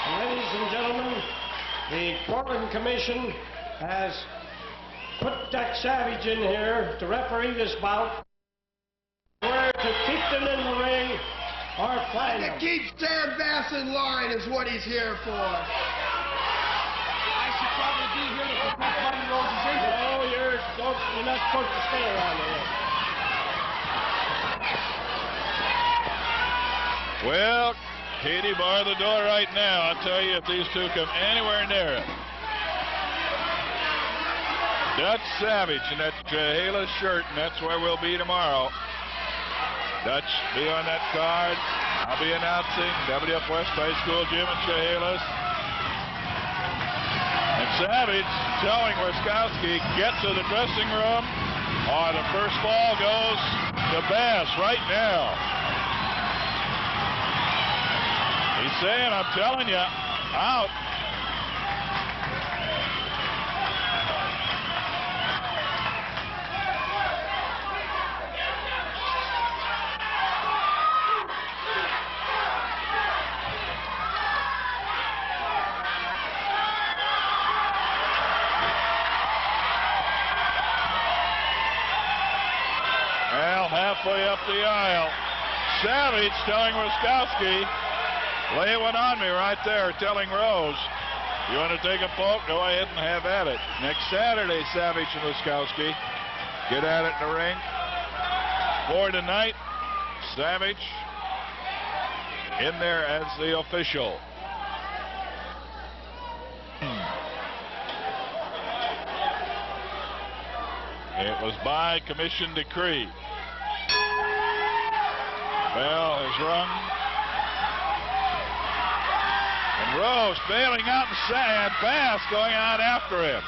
Ladies and gentlemen, the Portland Commission has put Jack Savage in here to referee this bout. Where to keep them in the ring or flag them. To keep Sam Bass in line is what he's here for. I should probably be here to protect Buddy Rose's injury. No, you're not supposed to stay around here. Well, Katie, bar the door right now. I'll tell you, if these two come anywhere near it. Dutch Savage in that Chehalis shirt, and that's where we'll be tomorrow. Dutch be on that card. I'll be announcing WF West High School Gym in Chehalis. And Savage telling Wiskowski, get to the dressing room, or the first ball goes to Bass right now. He's saying, I'm telling you, out. Well, halfway up the aisle, Savage telling Wiskowski, lay one on me right there, telling Rose, you want to take a poke? Go ahead and have at it. Next Saturday, Savage and Wiskowski get at it in the ring. For tonight, Savage in there as the official. It was by commission decree. Bell has rung. And Rose bailing out in sand, Bass going out after him.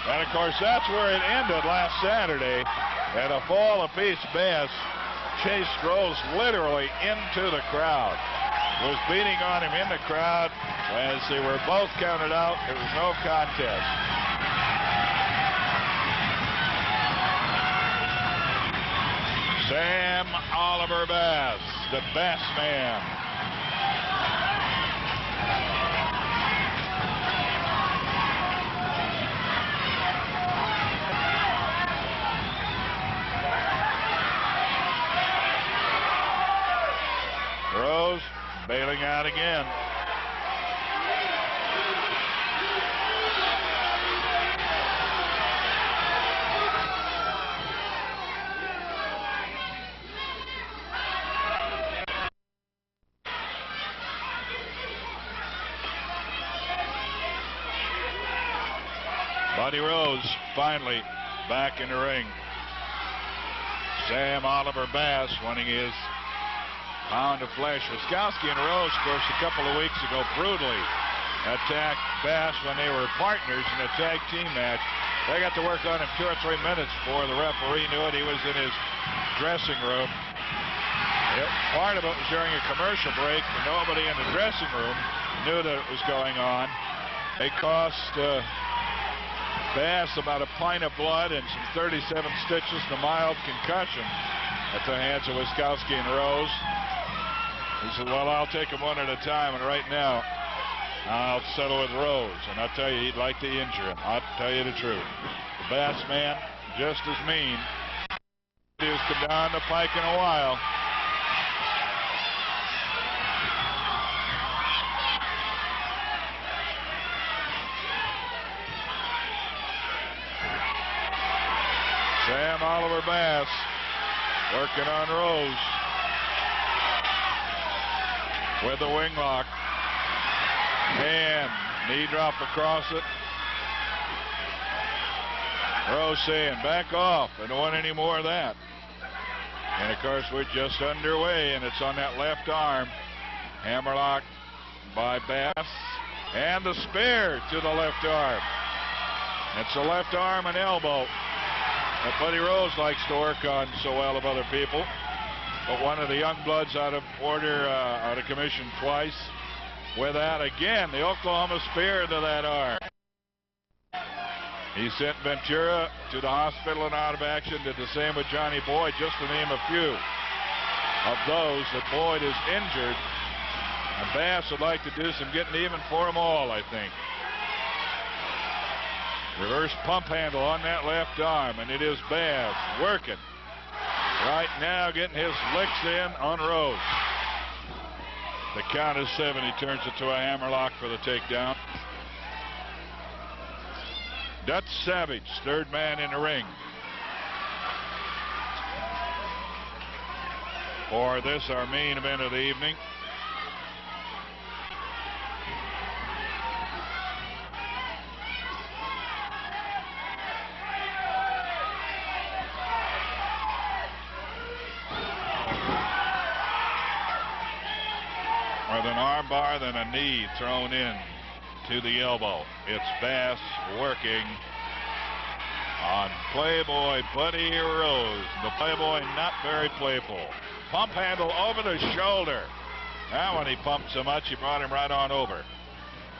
And of course, that's where it ended last Saturday. At a fall apiece, Bass chased Rose literally into the crowd. Was beating on him in the crowd. As they were both counted out, it was no contest. Sam Oliver Bass, the Bass Man. Rose bailing out again. Buddy Rose finally back in the ring. Sam Oliver Bass winning his pound of flesh. Wiskowski and Rose, of course, a couple of weeks ago brutally attacked Bass when they were partners in a tag team match. They got to work on him 2 or 3 minutes before the referee knew it. He was in his dressing room. Part of it was during a commercial break, and nobody in the dressing room knew that it was going on. They cost Bass about a pint of blood and some 37 stitches and a mild concussion at the hands of Wiskowski and Rose. He said, well, I'll take them one at a time, and right now I'll settle with Rose. And I'll tell you, he'd like to injure him. I'll tell you the truth. The Bass Man, just as mean. He's come down the pike in a while. Sam Oliver Bass working on Rose with the wing lock. And knee drop across it. Rose saying, back off. I don't want any more of that. And of course, we're just underway, and it's on that left arm. Hammerlock by Bass. And the spear to the left arm. It's the left arm and elbow that Buddy Rose likes to work on so well of other people. But one of the young bloods out of order, out of commission twice. With that, again, the Oklahoma spear into that arm. He sent Ventura to the hospital and out of action. Did the same with Johnny Boyd, just to name a few of those that Boyd is injured And Bass would like to do some getting even for them all, I think. Reverse pump handle on that left arm, and it is Bass working. Right now getting his licks in on Rose. The count is 7. He turns it to a hammerlock for the takedown. Dutch Savage, third man in the ring. For this, our main event of the evening. With an arm bar, then a knee thrown in to the elbow. It's Bass working on Playboy Buddy Rose. The Playboy not very playful. Pump handle over the shoulder. Now when he pumped so much, he brought him right on over.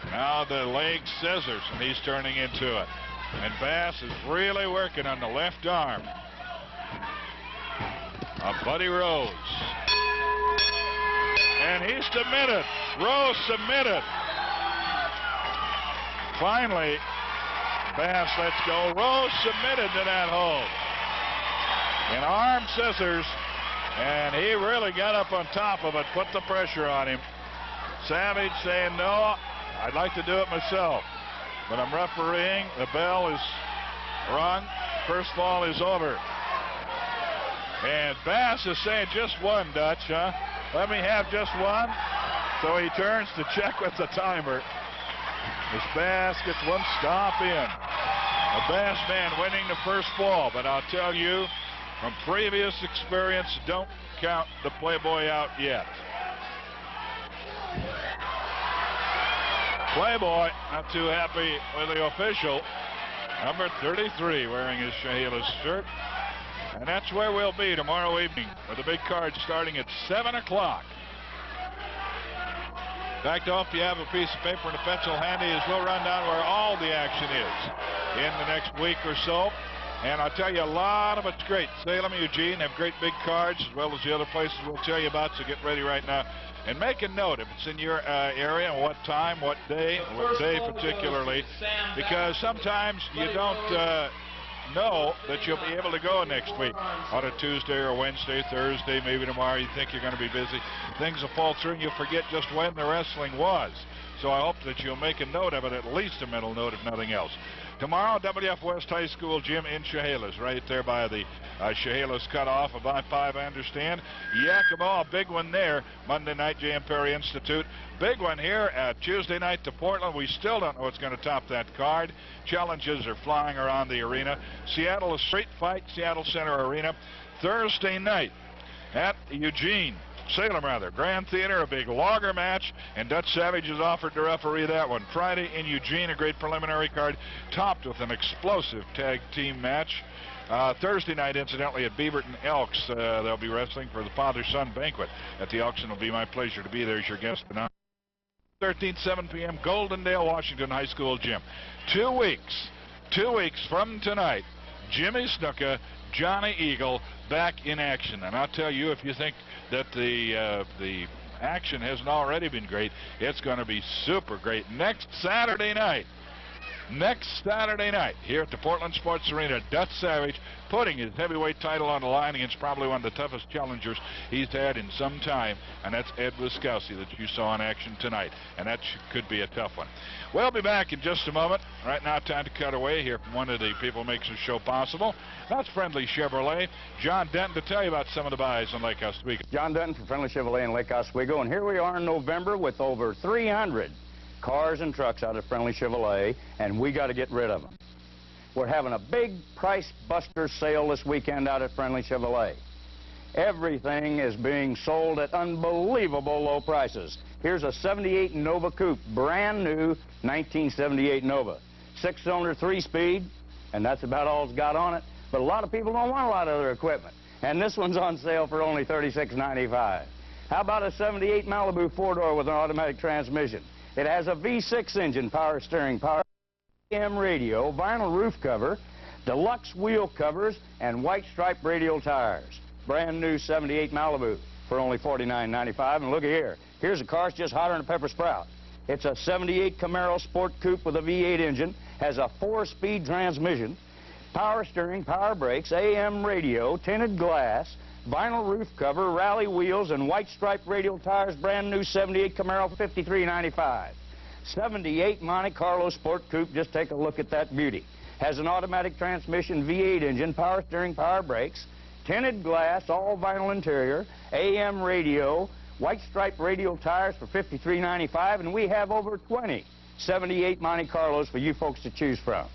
Now the leg scissors, and he's turning into it. And Bass is really working on the left arm of Buddy Rose. And he's submitted. Rose submitted. Finally, Bass lets go. Rose submitted to that hold. And arm scissors. And he really got up on top of it, put the pressure on him. Savage saying, no, I'd like to do it myself, but I'm refereeing. The bell is rung. First fall is over. And Bass is saying, just one, Dutch, huh? Let me have just one. So he turns to check with the timer. As Bass gets one stop in. A Bass man winning the first fall, but I'll tell you, from previous experience, don't count the Playboy out yet. Playboy not too happy with the official. Number 33 wearing his Chehalis shirt. And that's where we'll be tomorrow evening with the big card starting at 7 o'clock. In fact, if you have a piece of paper and a pencil handy, as we'll run down where all the action is in the next week or so. And I'll tell you, a lot of it's great. Salem, Eugene have great big cards, as well as the other places we'll tell you about, so get ready right now. And make a note if it's in your area, what time, what day particularly, because sometimes you don't know that you'll be able to go next week on a Tuesday or Wednesday, Thursday, maybe tomorrow. You think you're going to be busy. Things will fall through and you'll forget just when the wrestling was. So I hope that you'll make a note of it, at least a mental note, if nothing else. Tomorrow, WF West High School Gym in Chehalis, right there by the Chehalis cutoff, about 5, I understand. Yakima, a big one there. Monday night, J.M. Perry Institute. Big one here Tuesday night to Portland. We still don't know what's going to top that card. Challenges are flying around the arena. Seattle, a street fight, Seattle Center Arena. Thursday night at Eugene. Salem, rather. Grand Theater, a big logger match, and Dutch Savage is offered to referee that one. Friday in Eugene, a great preliminary card, topped with an explosive tag team match. Thursday night, incidentally, at Beaverton Elks, they'll be wrestling for the father-son banquet at the Elks, and it'll be my pleasure to be there as your guest tonight. 13th, 7 p.m., Goldendale, Washington High School Gym. 2 weeks from tonight, Jimmy Snuka, Johnny Eagle back in action. And I'll tell you, if you think that the action hasn't already been great, it's going to be super great next Saturday night. Here at the Portland Sports Arena, Dutch Savage putting his heavyweight title on the line against probably one of the toughest challengers he's had in some time, and that's Ed Wiskowski that you saw in action tonight, and that could be a tough one. We'll be back in just a moment. Right now, time to cut away here from one of the people who makes the show possible. That's Friendly Chevrolet. John Denton to tell you about some of the buys on Lake Oswego. John Denton from Friendly Chevrolet in Lake Oswego, and here we are in November with over 300 cars and trucks out of Friendly Chevrolet, and we got to get rid of them. We're having a big price buster sale this weekend out at Friendly Chevrolet. Everything is being sold at unbelievable low prices. Here's a 78 Nova Coupe, brand new 1978 Nova. 6-cylinder, 3-speed, and that's about all it's got on it. But a lot of people don't want a lot of other equipment. And this one's on sale for only $36.95. How about a 78 Malibu 4-door with an automatic transmission? It has a V6 engine, power steering, power AM radio, vinyl roof cover, deluxe wheel covers, and white stripe radial tires. Brand new 78 Malibu for only $49.95. And look here, Here's a car that's just hotter than a pepper sprout. It's a 78 Camaro Sport Coupe with a V8 engine, has a 4-speed transmission, power steering, power brakes, AM radio, tinted glass, vinyl roof cover, rally wheels, and white striped radial tires, brand new 78 Camaro, $53.95. 78 Monte Carlo Sport Coupe, just take a look at that beauty. Has an automatic transmission, V8 engine, power steering, power brakes, tinted glass, all vinyl interior, AM radio, white striped radial tires for $53.95, and we have over 20 78 Monte Carlos for you folks to choose from.